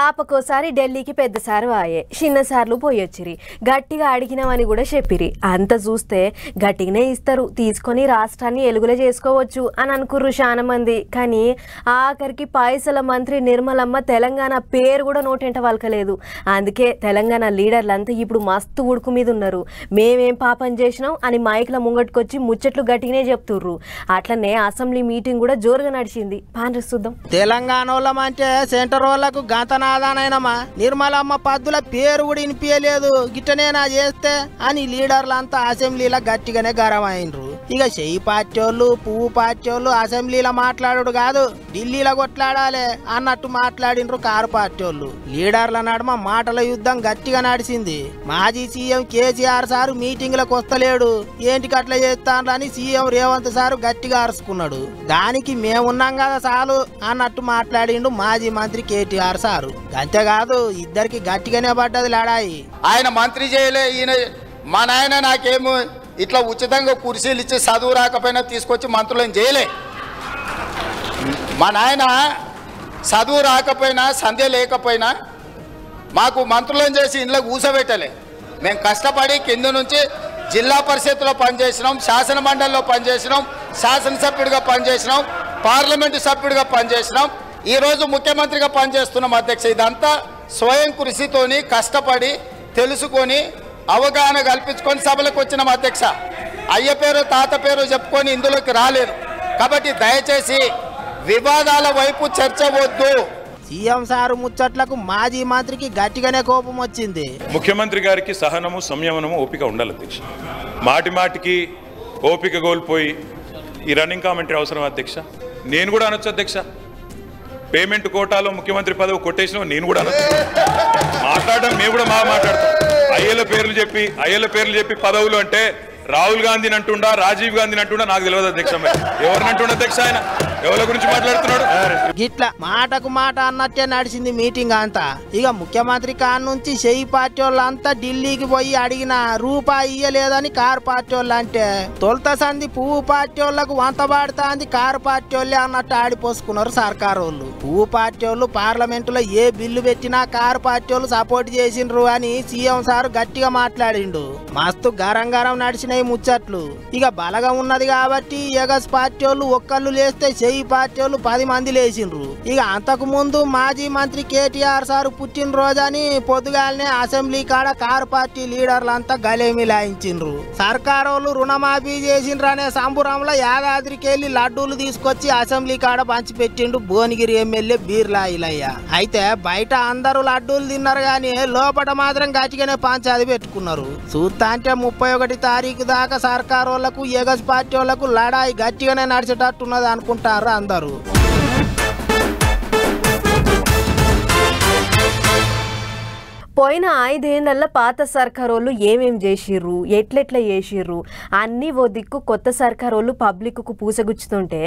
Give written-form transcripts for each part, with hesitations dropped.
యాపకోసారి ఢిల్లీకి పెద్దసారి వాయే చిన్నసార్లు పోయొచ్చిరి గట్టిగా అడిగినామని కూడా చెప్పిరి అంత చూస్తే గట్టిగానే ఇస్తారు తీసుకొని రాష్ట్రాన్ని ఎలుగులే చేసుకోవచ్చు అని అనుకుర్రు చాలా మంది కానీ ఆఖరికి పైసల మంత్రి నిర్మలమ్మ తెలంగాణ పేరు కూడా నోటెంట వలకలేదు అందుకే తెలంగాణ లీడర్లంతా ఇప్పుడు మస్తు ఉడుకు మీద ఉన్నారు మేమేం పాపం చేసినాం అని మైక్ల ముంగట్టుకొచ్చి ముచ్చట్లు గట్టిగానే చెప్తుర్రు అట్లనే అసెంబ్లీ మీటింగ్ కూడా జోరుగా నడిచింది పాండ్ర చూద్దాం తెలంగాణ వాళ్ళమంటే సెంటర్ వాళ్ళకు గంతనాదానైనమా నిర్మలమ్మ పద్దుల పేరు కూడా వినిపించలేదు గిట్టనేనా చేస్తే అని లీడర్లంతా అసెంబ్లీలో గట్టిగానే గరమైనరు ఇక చెయ్యి పార్టీ వాళ్ళు పువ్వు పార్టీ వాళ్ళు అసెంబ్లీలో మాట్లాడు కాదు ఢిల్లీలో కొట్లాడాలి అన్నట్టు మాట్లాడినరు కారు పార్టీ వాళ్ళు లీడర్ల నడుమ మాటల యుద్ధం గట్టిగా నడిచింది మాజీ సీఎం కేసీఆర్ సారు మీటింగ్లకు వస్తలేడు ఏంటికి అట్లా చేస్తానని సీఎం రేవంత్ సారు గట్టిగా అరుచుకున్నాడు దానికి మేమున్నాం కదా చాలు అన్నట్టు మాట్లాడిండు మాజీ మంత్రి కేటీఆర్ సారు అంతేకాదు ఇద్దరికి గట్టిగానే పడ్డది లడాయి ఆయన మంత్రి చేయలే ఈయన మా నాయన నాకేమో ఇట్లా ఉచితంగా కుర్చీలు ఇచ్చి చదువు రాకపోయినా తీసుకొచ్చి మంత్రులను చేయలే మా నాయన చదువు రాకపోయినా సంధ్య లేకపోయినా మాకు మంత్రులను చేసి ఇంట్లో కూసబెట్టలే మేము కష్టపడి కింద నుంచి జిల్లా పరిషత్లో పనిచేసినాం శాసన మండలిలో పనిచేసినాం శాసనసభ్యుడిగా పనిచేసినాం పార్లమెంటు సభ్యుడిగా పనిచేసినాం ఈరోజు ముఖ్యమంత్రిగా పనిచేస్తున్నాం అధ్యక్ష ఇదంతా స్వయం కృషితోని కష్టపడి తెలుసుకొని అవగాహన కల్పించుకొని సభలకు వచ్చినాం అధ్యక్ష అయ్య పేరు తాత పేరు చెప్పుకొని ఇందులోకి రాలేరు కాబట్టి దయచేసి వివాదాల వైపు చర్చ వద్దు సీఎం సారు ముచ్చట్లకు మాజీ మంత్రికి గట్టిగానే కోపం వచ్చింది ముఖ్యమంత్రి గారికి సహనము సంయమనము ఓపిక ఉండాలి అధ్యక్ష మాటి మాటికి ఓపిక కోల్పోయి ఈ రన్నింగ్ కామెంటరీ అవసరం అధ్యక్ష నేను కూడా అనొచ్చు అధ్యక్ష పేమెంట్ కోటాలో ముఖ్యమంత్రి పదవి కొట్టేసిన నేను కూడా అనొచ్చు మాట్లాడడం మేము కూడా మాట్లాడతాం అయ్యల పేర్లు చెప్పి పదవులు అంటే రాహుల్ గాంధీని అంటుండా రాజీవ్ గాంధీని అంటుండా నాకు తెలియదు అధ్యక్ష ఎవరిని అంటుండ అధ్యక్ష ఆయన ఎవరి గురించి మాట్లాడుతున్నాడు గిట్లా మాటకు మాట అన్నట్టే నడిచింది మీటింగ్ అంతా ఇక ముఖ్యమంత్రి కాన్ నుంచి చెయ్యి పార్టీ వాళ్ళంతా ఢిల్లీకి పోయి అడిగిన రూపాయి ఇయ్యలేదని కారు పార్టీ వాళ్ళు అంటే తొలత సంది పువ్వు పార్టీ వాళ్ళకు వంతబాడుతాంది కారు పార్టీ వాళ్ళే అన్నట్టు ఆడిపోసుకున్నారు సర్కారు వాళ్ళు పువ్వు పార్టీ వాళ్ళు పార్లమెంటులో ఏ బిల్లు పెట్టినా కారు పార్టీ వాళ్ళు సపోర్ట్ చేసిండ్రు అని సీఎం సార్ గట్టిగా మాట్లాడిండు మస్తు గరం నడిచిన ముచ్చట్లు ఇక బలగం ఉన్నది కాబట్టి ఎగస్ పార్టీ వాళ్ళు ఒక్కళ్ళు లేస్తే చెయ్యి పార్టీ వాళ్ళు 10 మంది లేచిండ్రు ఇక అంతకు ముందు మాజీ మంత్రి కేటీఆర్ సారు పుట్టినరోజని పొద్దుగాలనే అసెంబ్లీ కాడ కారు పార్టీ లీడర్లంతా గలేమి లాయించిండ్రు సర్కారు వాళ్ళు రుణమాఫీ చేసిండ్రు అనే సంబురంలో యాదాద్రికి వెళ్లి లడ్డూలు తీసుకొచ్చి అసెంబ్లీ కాడ పంచి పెట్టిండు భువనగిరి ఎమ్మెల్యే బీర్లా ఇలయ్య అయితే బయట అందరూ లడ్డూలు తిన్నారు గాని లోపల మాత్రం గట్టిగానే పంచాది పెట్టుకున్నారు చూస్తా అంటే 31 తారీఖు దాకా సర్కారు వాళ్ళకు ఎగస్ పార్టీ వాళ్ళకు లడాయి గట్టిగానే నడిచేటట్టున్నది అనుకుంటారు అందరూ పోయిన 5 ఏళ్లలో పాత సర్కారోళ్ళు ఏమేం చేసిర్రు ఎట్లెట్లా చేసిర్రు అన్నీ ఓ దిక్కు కొత్త సర్కారోళ్ళు పబ్లిక్కు పూసగుచ్చుతుంటే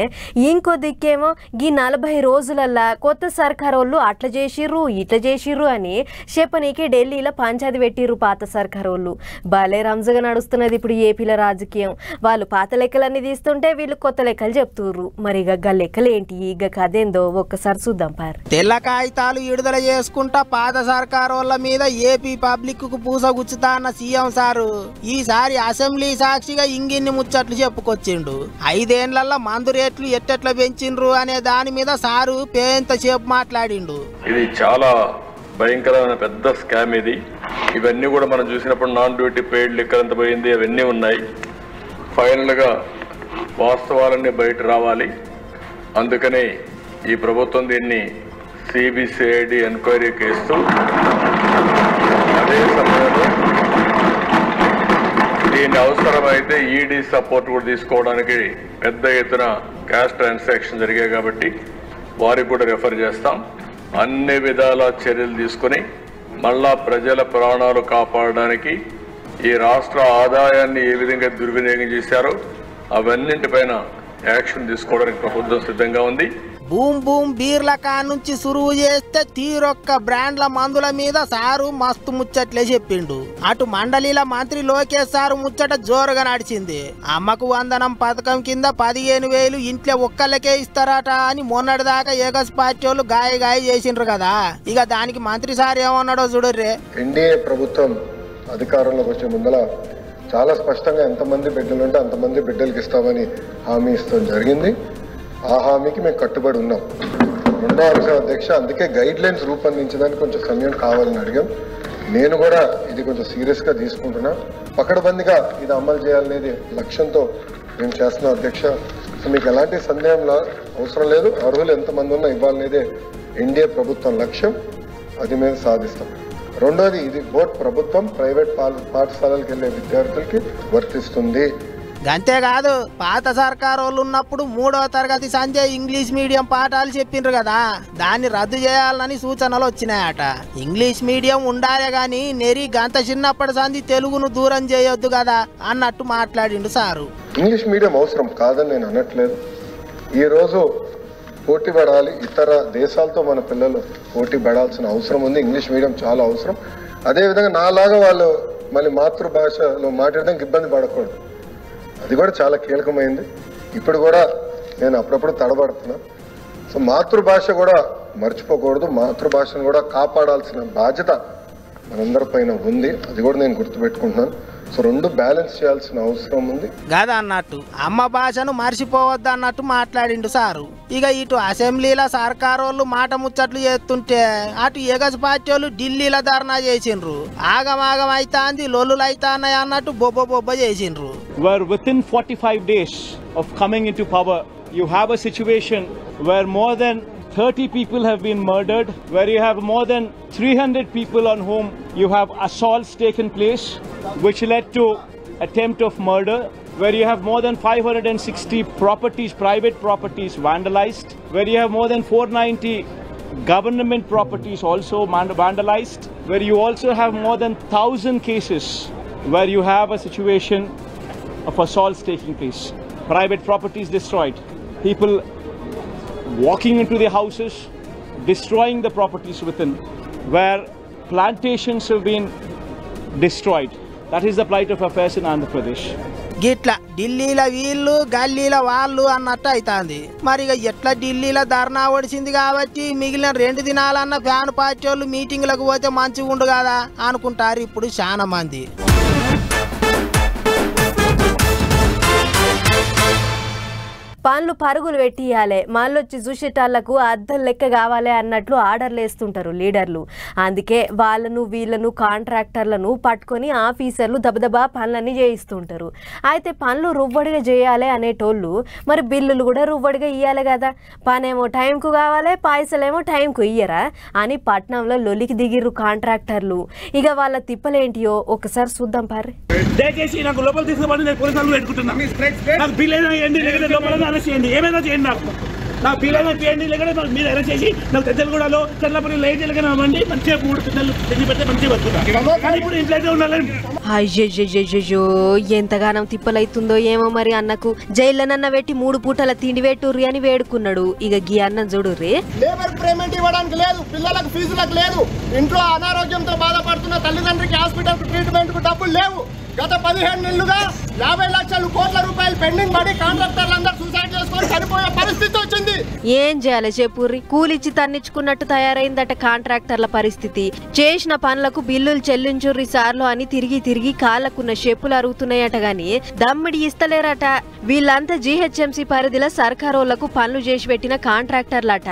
ఇంకో దిక్కేమో ఈ 40 రోజులల్లా కొత్త సర్కారోళ్ళు అట్లా చేసిర్రు ఇట్లా చేసిర్రు అని చెప్పనీకి ఢిల్లీలో పంచాయతీ పెట్టిర్రు పాత సర్కారోళ్ళు భలే రంజగా నడుస్తున్నది ఇప్పుడు ఏపీలో రాజకీయం వాళ్ళు పాత లెక్కలన్నీ తీస్తుంటే వీళ్ళు కొత్త లెక్కలు చెప్తుర్రు మరి ఇక లెక్కలేంటి ఇక కదేందో ఒక్కసారి చూద్దాం పారు తెల్ల కాగితాలు విడుదల చేసుకుంటా పాత సర్కారోళ్ళ మీద ఏపీ పబ్లిక్ కు పూసగుచ్చుతా అన్న సీఎం సారు ఈసారి అసెంబ్లీ సాక్షిగా ఇంగిన్ని ముచ్చట్లు చెప్పుకొచ్చిండు 5 ఏళ్లలో మందు రేట్లు ఎట్టెట్లా పెంచిండ్రు అనే దాని మీద సారు పేంతసేపు మాట్లాడిండు ఇది చాలా భయంకరమైన పెద్ద స్కామ్ ఇవన్నీ కూడా మనం చూసినప్పుడు నాన్ డ్యూటీ పెయిడ్ లిక్కర్ ఎంత పోయింది అవన్నీ ఉన్నాయి ఫైనల్ గా వాస్తవాలన్నీ బయట రావాలి అందుకనే ఈ ప్రభుత్వం దీన్ని సిబిసిఐడి ఎంక్వైరీ కేసు అదే సమయంలో దీని అవసరమైతే ఈడీ సపోర్ట్ కూడా తీసుకోవడానికి పెద్ద ఎత్తున క్యాష్ ట్రాన్సాక్షన్ జరిగాయి కాబట్టి వారికి కూడా రెఫర్ చేస్తాం అన్ని విధాల చర్యలు తీసుకుని మళ్ళా ప్రజల ప్రాణాలు కాపాడడానికి ఈ రాష్ట్ర ఆదాయాన్ని ఏ విధంగా దుర్వినియోగం చేశారో అవన్నింటిపైన యాక్షన్ తీసుకోవడానికి ప్రభుత్వం సిద్ధంగా ఉంది. బూమ్ బూమ్ బీర్ల కానుంచి సురువు చేస్తే తీరొక్క బ్రాండ్ల మందుల మీద సారు మస్తు ముచ్చట్లే చెప్పిండు. అటు మండలిల మంత్రి లోకేష్ సారు ముచ్చట జోరుగా నడిచింది. అమ్మకు వందనం పథకం కింద 15,000 ఇంట్లో ఒక్కళ్ళకే ఇస్తారట అని మొన్నటిదాకా ఏగస్ పార్టీ వాళ్ళు గాయ చేసిండ్రు కదా. ఇక దానికి మంత్రి సార్ ఏమన్నాడో చూడర్రే. ఎన్డీఏ ప్రభుత్వం అధికారంలోకి వచ్చే ముందల చాలా స్పష్టంగా ఎంతమంది బిడ్డలు ఉంటే అంతమంది బిడ్డలకి ఇస్తామని హామీ ఇస్తాం జరిగింది. ఆ హామీకి మేము కట్టుబడి ఉన్నాం. రెండో అంశం అధ్యక్ష, అందుకే గైడ్ లైన్స్ రూపొందించడానికి కొంచెం సమయం కావాలని అడిగాం. నేను కూడా ఇది కొంచెం సీరియస్గా తీసుకుంటున్నా. పకడ్బందీగా ఇది అమలు చేయాలనేది లక్ష్యంతో మేము చేస్తున్నాం అధ్యక్ష. సో మీకు ఎలాంటి సందేహంలో అవసరం లేదు. అర్హులు ఎంతమంది ఉన్నా ఇవ్వాలనేదే ఎన్డీఏ ప్రభుత్వం లక్ష్యం. అది మేము సాధిస్తాం. రెండోది, ఇది బోర్డు ప్రభుత్వం ప్రైవేట్ పాఠశాలలకు వెళ్ళే విద్యార్థులకి వర్తిస్తుంది. అంతేకాదు పాత సర్కారు వాళ్ళు ఉన్నప్పుడు 3వ తరగతి సంజయ్ ఇంగ్లీష్ మీడియం పాఠాలు చెప్పిండ్రు కదా, దాన్ని రద్దు చేయాలని సూచనలు వచ్చినాయట. ఇంగ్లీష్ మీడియం ఉండాలే గాని నెరి గంత చిన్నప్పటి సంది తెలుగును దూరం చేయొద్దు కదా అన్నట్టు మాట్లాడిండు సారు. ఇంగ్లీష్ మీడియం అవసరం కాదని నేను అనట్లేదు. ఈరోజు పోటీ పడాలి, ఇతర దేశాలతో మన పిల్లలు పోటీ పడాల్సిన అవసరం ఉంది. ఇంగ్లీష్ మీడియం చాలా అవసరం. అదేవిధంగా నాలాగా వాళ్ళు మళ్ళీ మాతృభాషలో మాట్లాడడానికి ఇబ్బంది పడకూడదు. అది కూడా చాలా కీలకమైంది. ఇప్పుడు కూడా నేను అప్పుడప్పుడు తడబడుతున్నా. సో మాతృభాష కూడా మర్చిపోకూడదు. మాతృభాషను కూడా కాపాడాల్సిన బాధ్యత మనందరిపైన ఉంది. అది కూడా నేను గుర్తుపెట్టుకుంటున్నాను. సో రెండు బ్యాలెన్స్ చేయాల్సిన అవసరం ఉంది కదా అన్నట్టు. అమ్మ భాషను మర్చిపోవద్దు అన్నట్టు మాట్లాడిండు సారు. ఇక ఇటు అసెంబ్లీల సర్కారోళ్ళు మాట ముచ్చట్లు చేస్తుంటే అటు ఎగస్ పార్టీ వాళ్ళు ఢిల్లీలో ధర్నా చేసిండ్రు. ఆగమాగం అయితాంది, లొల్లులు అయితాన్నాయి అన్నట్టు బొబ్బ చేసిండ్రు. Where within 45 days of coming into power, you have a situation where more than 30 people have been murdered, where you have more than 300 people on whom you have assaults taken place, which led to attempt of murder, where you have more than 560 properties, private properties vandalized, where you have more than 490 government properties also vandalized, where you also have more than 1,000 cases where you have a situation of assaults taking place, private properties destroyed, people walking into the houses, destroying the properties within, where plantations have been destroyed. That is the plight of affairs in Andhra Pradesh. గిట్లా ఢిల్లీల వీళ్ళు గల్లీల వాళ్ళు అన్నట్టు అవుతుంది. మరి ఇక ఎట్లా ఢిల్లీలో ధర్నా ఒడిచింది కాబట్టి మిగిలిన 2 దినాలన్న ఫ్యాన్ పార్టీ వాళ్ళు మీటింగ్లకు పోతే మంచిగా ఉండు కదా అనుకుంటారు ఇప్పుడు చాలా మంది. పనులు పరుగులు పెట్టియాలి, మళ్ళొచ్చి చూసేటాళ్లకు అద్దం లెక్క కావాలి అన్నట్లు ఆర్డర్లు వేస్తుంటారు లీడర్లు. అందుకే వాళ్ళను వీళ్ళను కాంట్రాక్టర్లను పట్టుకొని ఆఫీసర్లు దబదబా పనులన్నీ చేయిస్తుంటారు. అయితే పనులు రువ్వడిగా చేయాలి అనేటోళ్ళు మరి బిల్లులు కూడా రువ్వడిగా ఇవ్వాలి కదా. పనేమో టైంకు కావాలి, పైసలేమో టైంకు ఇయ్యరా అని పట్నంలో లొలికి దిగిర్రు కాంట్రాక్టర్లు. ఇక వాళ్ళ తిప్పలేంటియో ఒకసారి చూద్దాం పారి. దయచేసి నాకు లోపల తీసుకుని నేను పోలీసులు పెట్టుకుంటున్నా. నాకు బిల్ అయినా చేయండి, లేకపోతే లోపల అరెస్ట్ చేయండి, ఏమైనా చేయండి. నాకు బిల్ అయినా చేయండి, లేకపోతే మీరు అరెస్ట్ చేసి నాకు తెల్లగూడలో చల్లపల్లి లైట్ వెళ్ళగలమండి. మంచిగా 3 పిల్లలు తెచ్చి పెడితే మంచిగా బతుకుతాను. కానీ ఇప్పుడు ఇంట్లో ఉండాలని అయ్యో ఎంతగానం తిప్పలైతుందో ఏమో మరి. అన్నకు జైల్లోనన్న పెట్టి 3 పూటల తిండి పెట్టుర్రి అని వేడుకున్నాడు. ఇక గీ అన్నం చూడుర్రి. లేబర్ పేమెంట్ ఇవ్వడానికి లేదు, పిల్లలకు ఫీజులకు లేదు, ఇంట్లో అనారోగ్యంతో బాధపడుతున్న తల్లిదండ్రికి హాస్పిటల్ ట్రీట్మెంట్ కు డబ్బులు లేవు. గత 15 నెలలుగా 50 లక్షల కోట్ల రూపాయలు పెండింగ్ పడి కాంట్రాక్టర్లందరూ సూసైడ్ చేసుకొని చనిపోయే పరిస్థితి వచ్చింది. ఏం చేయాలి చెప్పుర్రి. కూలిచ్చి తన్నిచ్చుకున్నట్టు తయారైందట కాంట్రాక్టర్ల పరిస్థితి. చేసిన పనులకు బిల్లులు చెల్లించుర్రి సార్లు అని తిరిగి కాళ్ళకున్న చెప్పులు అరుగుతున్నాయట గాని దమ్మిడి ఇస్తలేరట. వీళ్ళంతా జీహెచ్ఎంసీ పరిధిలో సర్కారోళ్లకు పనులు చేసి పెట్టిన కాంట్రాక్టర్లట.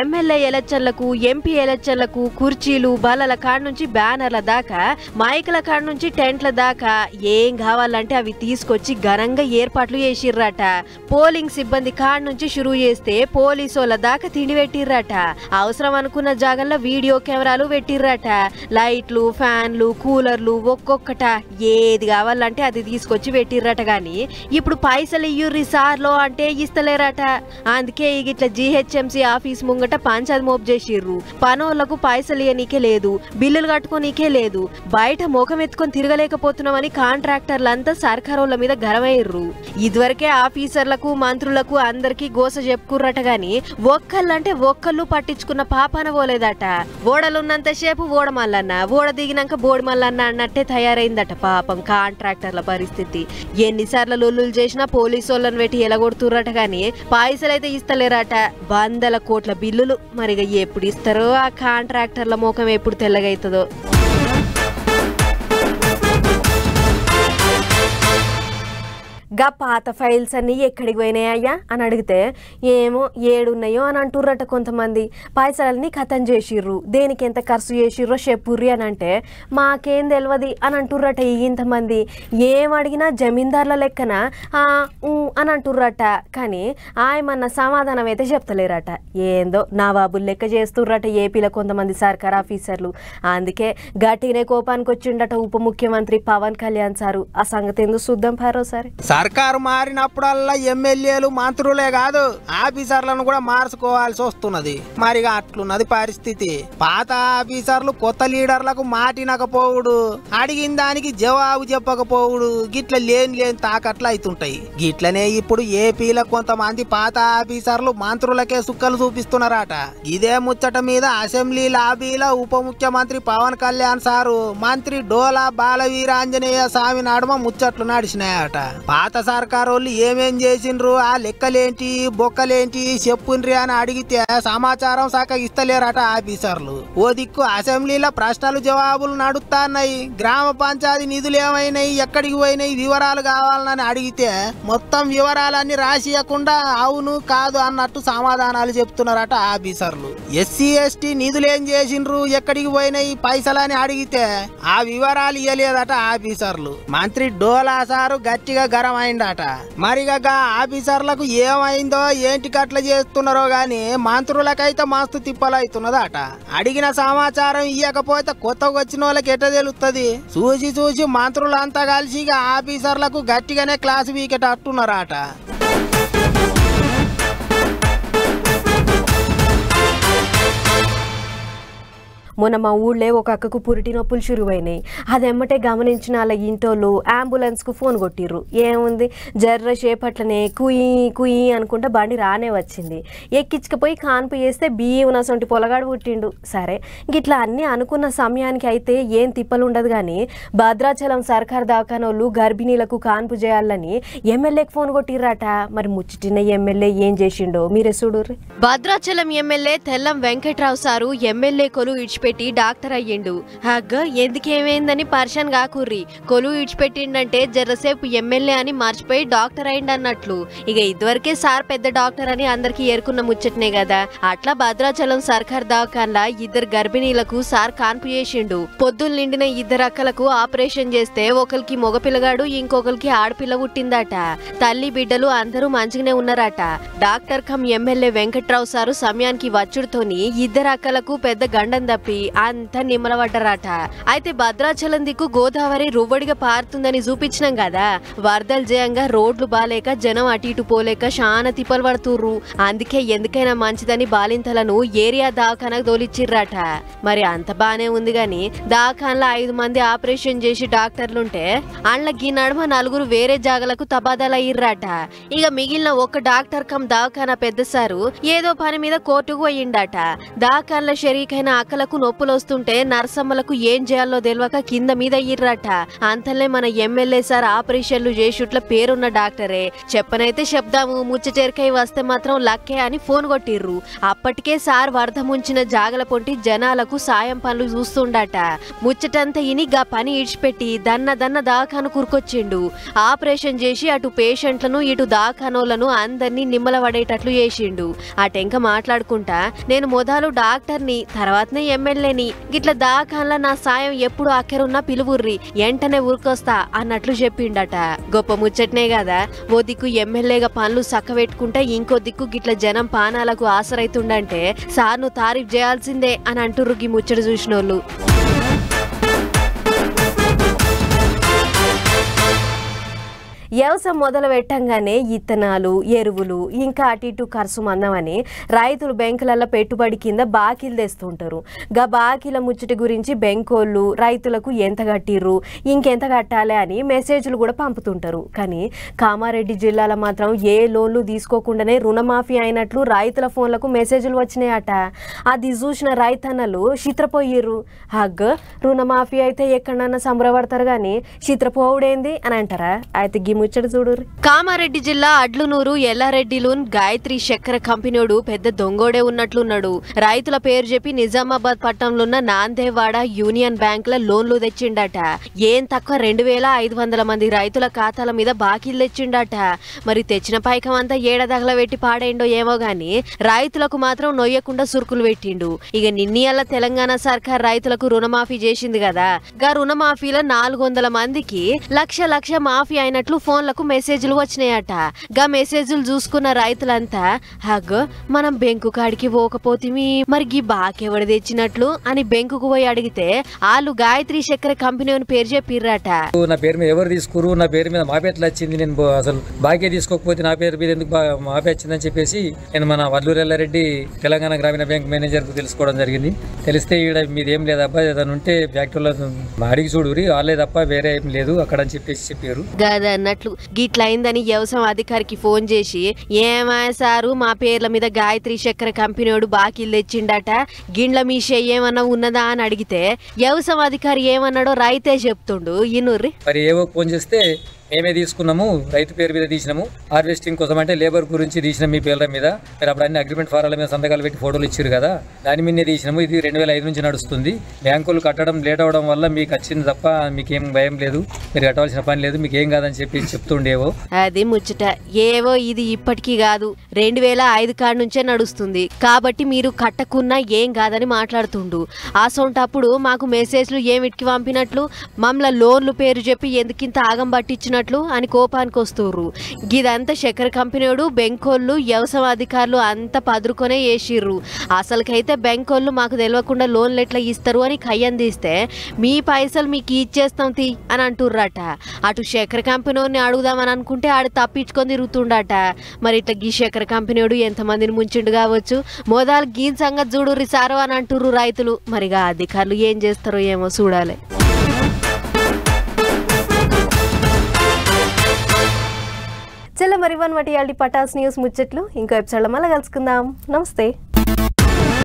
ఎమ్మెల్యే ఎలక్షన్లకు, ఎంపీ ఎలక్షన్లకు కుర్చీలు బల్లల కాడ నుంచి బ్యానర్ల దాకా, మైకుల కాడ నుంచి టెంట్ల దాకా ఏం కావాలంటే అవి తీసుకొచ్చి ఘనంగా ఏర్పాట్లు చేసిర్రట. పోలింగ్ సిబ్బంది కాడ నుంచి షురూ చేస్తే పోలింగ్ పోలీసోళ్ళ దాకా తిండి పెట్టిర్రట. అవసరం అనుకున్న జాగల్లో వీడియో కెమెరాలు పెట్టిర్రట. లైట్లు, ఫ్యాన్లు, కూలర్లు ఒక్కొక్కట ఏది కావాలంటే అది తీసుకొచ్చి పెట్టిర్రట. గాని ఇప్పుడు పైసలు ఇయ్యుర్రి సార్లో అంటే ఇస్తలేరట. అందుకే ఇట్లా జీహెచ్ఎంసీ ఆఫీస్ ముంగట పంచాయతీ మోపు చేసిర్రు. పనోళ్లకు పైసలు ఇయ్యనీకే లేదు, బిల్లులు కట్టుకోనీకే లేదు, బయట ముఖం ఎత్తుకొని తిరగలేకపోతున్నామని కాంట్రాక్టర్లంతా సర్కారోళ్ళ మీద గరవయ్యర్రు. ఇదివరకే ఆఫీసర్లకు, మంత్రులకు అందరికీ గోస చెప్పుకుర్రట. గాని ఒక్కళ్ళంటే ఒక్కళ్ళు పట్టించుకున్న పాపాన పోలేదట. ఓడలున్నంతసేపు ఓడ మల్లన్న, ఓడ దిగినాక బోడి మల్లన్న అన్నట్టే తయారైందట పాపం కాంట్రాక్టర్ల పరిస్థితి. ఎన్నిసార్లు లొల్లులు చేసినా పోలీసు వాళ్ళని పెట్టి ఎలగొడుతుర్రట. గాని పైసలైతే ఇస్తలేరట. 100 కోట్ల బిల్లులు. మరిగా ఎప్పుడు ఇస్తారో ఆ కాంట్రాక్టర్ల ముఖం ఎప్పుడు తెల్లగైతుందో. గా పాత ఫైల్స్ అన్నీ ఎక్కడికి పోయినాయ్యా అని అడిగితే ఏమో ఏడున్నాయో అని అంటుర్రట కొంతమంది. పైసలన్నీ ఖతం చేసిర్రు, దేనికి ఎంత ఖర్చు చేసిర్రో చెప్పుర్రి అని అంటే మాకేం తెలియదు అని అంటుర్రట ఇంతమంది. ఏం అడిగినా జమీందార్ల లెక్కన అని అంటుర్రట. కానీ ఆయమన్న సమాధానం అయితే చెప్తలేరట. ఏందో నవాబుల్ లెక్క చేస్తుర్రట ఏపీలో కొంతమంది సర్కార్ ఆఫీసర్లు. అందుకే గట్టినే కోపానికి వచ్చిండట ఉప ముఖ్యమంత్రి పవన్ కళ్యాణ్ సారు. ఆ సంగతి ఎందుకు చూద్దాం పారోసారి. సర్కారు మారినప్పుడల్లా ఎమ్మెల్యేలు, మంత్రులే కాదు ఆఫీసర్లను కూడా మార్చుకోవాల్సి వస్తున్నది. మరిగా అట్లున్నది పరిస్థితి. పాత ఆఫీసర్లు కొత్త లీడర్లకు మాటినకపోవుడు, అడిగిన దానికి జవాబు చెప్పకపోవుడు, గిట్ల లేని తాకట్లు అవుతుంటాయి. గిట్లనే ఇప్పుడు ఏపీలో కొంతమంది పాత ఆఫీసర్లు మంత్రులకే సుక్కలు చూపిస్తున్నారట. ఇదే ముచ్చట మీద అసెంబ్లీ లాబీలో ఉప ముఖ్యమంత్రి పవన్ కళ్యాణ్ సారు మంత్రి డోలా బాలవీరాంజనేయ స్వామి నడుమ ముచ్చట్లు నడిచినాయట. పాత సర్కారోళ్ళు ఏమేం చేసిండ్రు, ఆ లెక్కలేంటి బొక్కలేంటి చెప్పుండ్రి అని అడిగితే సమాచారం శాఖ ఇస్తలేరట ఆఫీసర్లు. ఓ దిక్కు అసెంబ్లీలో ప్రశ్నలు జవాబులు నడుస్తున్నాయి. గ్రామ పంచాయతీ నిధులు ఏమైనాయి, ఎక్కడికి పోయినాయి వివరాలు కావాలని అడిగితే మొత్తం వివరాలన్నీ రాసియకుండా అవును కాదు అన్నట్టు సమాధానాలు చెప్తున్నారట ఆఫీసర్లు. ఎస్సీ ఎస్టీ నిధులు ఏం చేసిండ్రు, ఎక్కడికి పోయినాయి పైసలని అడిగితే ఆ వివరాలు ఇయ్యలేదట ఆఫీసర్లు. మంత్రి డోలా సారు గట్టిగా గరం అయిందట. మరిగా ఆఫీసర్లకు ఏమైందో ఏంటి కట్ల చేస్తున్నారో గాని మంత్రులకైతే మస్తు తిప్పలవుతున్నదట. అడిగిన సమాచారం ఇయ్యకపోతే కొత్తగా వచ్చిన వాళ్ళకి ఎట్ట తెలుస్తుంది. చూసి మంత్రులంతా కలిసి ఆఫీసర్లకు గట్టిగానే క్లాస్ వీకెట్ అట్టున్నారట. మొన్న మా ఊళ్ళో ఒక అక్కకు పురిటి నొప్పులు చురువైనాయి. అదెమ్మటే గమనించిన వాళ్ళ ఇంటోళ్ళు అంబులెన్స్కు ఫోన్ కొట్టిర్రు. ఏముంది జర్ర చేపట్లనే కుయి కుయి అనుకుంటే బండి రానే వచ్చింది. ఎక్కించకపోయి కాన్పు చేస్తే బియ్యం నసొంటి పొలగాడు పుట్టిండు. సరే గిట్లా అన్నీ అనుకున్న సమయానికి అయితే ఏం తిప్పలు ఉండదు. కానీ భద్రాచలం సర్కార్ దవాఖానోళ్ళు గర్భిణీలకు కాన్పు చేయాలని ఎమ్మెల్యేకి ఫోన్ కొట్టిర్రట. మరి ముచ్చటిన ఎమ్మెల్యే ఏం చేసిండో మీరే చూడుర్రి. Bhadrachalam MLA Tellam Venkatrao sir MLA కొలు ఇడిచిపెట్టి డాక్టర్ అయ్యిండు. హగ్గ ఎందుకేమైందని పర్షన్ కాకుర్రి. కొలు ఇడిచిపెట్టిండంటే జర్రసేపు ఎమ్మెల్యే అని మర్చిపోయి డాక్టర్ అయిండు అన్నట్లు. ఇక ఇదివరకే సార్ పెద్ద డాక్టర్ అని అందరికి ఏరుకున్న ముచ్చటనే కదా. అట్లా భద్రాచలం సర్కార్ దవాఖాన్లా 2 గర్భిణీలకు సార్ కాన్పు చేసిండు. పొద్దులు నిండిన 2 అక్కలకు ఆపరేషన్ చేస్తే ఒకరికి మగపిల్లగాడు ఇంకొకరికి ఆడపిల్ల పుట్టిందట. తల్లి బిడ్డలు అందరూ మంచిగానే ఉన్నారట. Doctor come MLA Venkatrao sir సమయానికి వచ్చుడుతోని 2 అక్కలకు పెద్ద గండం తప్పి అంతా నిమ్మలబడ్డరాట. అయితే భద్రాచలం దిక్కు గోదావరి రువ్వడిగా పారుతుందని చూపించినాం కదా. వరదలు జయంగా రోడ్లు బాలేక జనం అటు ఇటు పోలేక చాలా తిప్పలు పడుతుర్రు. అందుకే ఎందుకైనా మంచిదని బాలింతలను ఏరియా దవాఖానకు తోలిచ్చిర్రట. మరి అంత బానే ఉంది గాని దవాఖాన్లో 5 మంది ఆపరేషన్ చేసి డాక్టర్లుంటే అండ్లకి నడుమ 4 వేరే జాగలకు తబాదాలయ్యిర్రట. ఇక మిగిలిన ఒక డాక్టర్ కమ్ దవాఖానా పెద్ద సారు ఏదో పని మీద కోర్టుకు పోయిండట. దవాఖాన్ల షరీకైన అక్కలకు నొప్పులు వస్తుంటే నర్సమ్మలకు ఏం చేయాలో తెలియక కింద మీద అయ్యిర్రట. అంతలే మన ఎమ్మెల్యే సార్ ఆపరేషన్లు చేసుట్ల పేరున్న డాక్టరే. చెప్పనైతే చెప్దాము ముచ్చటెరకై వస్తే మాత్రం లక్కే అని ఫోన్ కొట్టిర్రు. అప్పటికే సార్ వరద ముంచిన జాగల పొంటి జనాలకు సాయం పనులు చూస్తుండట. ముచ్చటంతా ఇని గా పని ఇడిచిపెట్టి దన్న దవాఖాను కురుకొచ్చిండు. ఆపరేషన్ చేసి అటు పేషెంట్లను ఇటు దవాఖానోళ్లను అందరినీ నిమ్మల పడేటట్లు చేసిండు. ఆ టెంక మాట్లాడుకుంటా నేను మొదలు డాక్టర్ని తర్వాతనే ఎమ్మెల్యే ఎమ్మెల్యేని గిట్ల దాకాన్ల నా సాయం ఎప్పుడు అక్కరున్నా పిలువుర్రి వెంటనే ఊరుకొస్తా అన్నట్లు చెప్పిండట. గొప్ప ముచ్చట్నే కదా, ఓ దిక్కు ఎమ్మెల్యేగా పనులు సక్కబెట్టుకుంటే ఇంకో దిక్కు గిట్ల జనం పానాలకు ఆసరైతుండంటే సార్ను తారీఫ్ చేయాల్సిందే అని అంటుర్రు ఈ ముచ్చట చూసినోళ్ళు. వ్యవసాయం మొదలు పెట్టంగానే ఇత్తనాలు ఎరువులు ఇంకా అటు ఇటు ఖర్చు మందమని రైతులు బ్యాంకులలో పెట్టుబడి కింద బాకీలు తెస్తుంటారు. గా బాకీల ముచ్చటి గురించి బ్యాంకోళ్ళు రైతులకు ఎంత కట్టిర్రు ఇంకెంత కట్టాలి అని మెసేజ్లు కూడా పంపుతుంటారు. కానీ కామారెడ్డి జిల్లాలో మాత్రం ఏ లోన్లు తీసుకోకుండానే రుణమాఫీ అయినట్లు రైతుల ఫోన్లకు మెసేజ్లు వచ్చినాయట. అది చూసిన రైతన్నలు చిత్రపోయిర్రు. హగ్ రుణమాఫీ అయితే ఎక్కడన్నా సంబరపడతారు కానీ చిత్రపోవుడేంది అని అంటారా? అయితే ముచ్చట చూడు. కామారెడ్డి జిల్లా అడ్లునూరు ఎల్లారెడ్డిలోన్ గాయత్రి చక్కెర కంపెనీడు పెద్ద దొంగోడే ఉన్నట్లున్నాడు. రైతుల పేరు చెప్పి నిజామాబాద్ పట్టణంలో ఉన్న నాందేవాడ యూనియన్ బ్యాంక్ లో లోన్లు తెచ్చిండట. ఏం తక్కువ 2500 మంది రైతుల ఖాతాల మీద బాకీలు తెచ్చిండట. మరి తెచ్చిన పైకం అంతా ఏడదగల పెట్టి పాడైండో ఏమో గాని రైతులకు మాత్రం నొయ్యకుండా సురుకులు పెట్టిండు. ఇక నిన్నీయల్ల తెలంగాణ సర్కార్ రైతులకు రుణమాఫీ చేసింది కదా, గా రుణమాఫీలో 400 మందికి లక్ష మాఫీ అయినట్లు ఫోన్లకు మెసేజ్లు వచ్చినాయట. గా మెసేజ్లు చూసుకున్న రైతులంతా హగ్ మనం బెంకు కాడికి పోకపోతిమి, మరి గీ బాకెవడు తెచ్చినట్లు అని బెంకుకు పోయి అడిగితే వాళ్ళు గాయత్రి చక్కెర కంపెనీ అని పేరు చెప్పిర్రట. నా పేరు మీద ఎవరు తీసుకురు, నా పేరు మీద మాపేట్లు వచ్చింది, నేను అసలు బాకీ తీసుకోకపోతే నా పేరు మీద ఎందుకు మాపే వచ్చిందని చెప్పేసి నేను మన వల్లూరు ఎల్లారెడ్డి తెలంగాణ గ్రామీణ బ్యాంక్ మేనేజర్ కు తెలుసుకోవడం జరిగింది. తెలిస్తే ఈడ మీదేం లేదబ్బా, ఏదైనా ఉంటే ఫ్యాక్టరీలో అడిగి చూడురి, వాళ్ళే తప్ప వేరే ఏం లేదు అక్కడ అని చెప్పేసి చెప్పారు. అన్నట్లు గిట్లయిందని వ్యవసాయ అధికారికి ఫోన్ చేసి ఏమాయ సారు మా పేర్ల మీద గాయత్రి చక్కెర కంపెనీడు బాకీలు తెచ్చిండట, గిండ్ల మీ ఏమన్నా ఉన్నదా అని అడిగితే వ్యవసాయ అధికారి ఏమన్నాడో రైతే చెప్తుండు. ఇనుర్రి మరి ఏవో ఫోన్ చేస్తే మేమే తీసుకున్నాము, రైతు పేరు మీద తీసినాము, హార్వెస్టింగ్ కోసం అంటే లేబర్ గురించి తీసినాం మీ పేర్ల మీద, మీరు అప్పుడు అన్ని అగ్రిమెంట్ ఫారాల మీద సంతకాలు పెట్టి ఫోటోలు ఇచ్చారు కదా, దాని మీదే తీసినాము. ఇది 2005 నుంచి నడుస్తుంది. బ్యాంకులు కట్టడం లేట్ అవడం వల్ల మీకు వచ్చింది తప్ప మీకేం భయం లేదు, మీరు కట్టవలసిన పని లేదు, మీకు ఏం కాదని చెప్పి చెప్తుండేవో. అది ముచ్చట. ఏవో ఇది ఇప్పటికీ కాదు, 2005 కాడి నుంచే నడుస్తుంది కాబట్టి మీరు కట్టకున్నా ఏం కాదని మాట్లాడుతుండు. అసొంటప్పుడు మాకు మెసేజ్లు ఏమిటికి పంపినట్లు, మమ్మల్ని లోన్లు పేరు చెప్పి ఎందుకింత ఆగం పట్టించిన అని కోపానికి వస్తుర్రు. గిదంతా చక్కెర కంపెనీడు బెంకోళ్ళు వ్యవసాయ అధికారులు అంతా పదురుకొనే వేసిర్రు. అసలుకైతే బెంకోళ్ళు మాకు తెలియకుండా లోన్లు ఎట్లా ఇస్తారు అని కయ్యం తీస్తే మీ పైసలు మీకు ఇచ్చేస్తాం తీ అని అంటుర్రట. అటు చక్కెర కంపెనీని అడుగుదామని అనుకుంటే ఆడు తప్పించుకొని తిరుగుతుండట. మరి ఇట్లా గీ చక్కెర కంపెనీడు ఎంతమందిని ముంచిండు కావచ్చు, మొదలు గీన్ సంగతి చూడుర్రి సారో అని అంటుర్రు రైతులు. మరిగా అధికారులు ఏం చేస్తారో ఏమో చూడాలి. చల్ల మరి వన్ వాటి పటాస్ న్యూస్ ముచ్చట్లు ఇంకో ఎపిసోడ్లో మళ్ళీ కలుసుకుందాం. నమస్తే.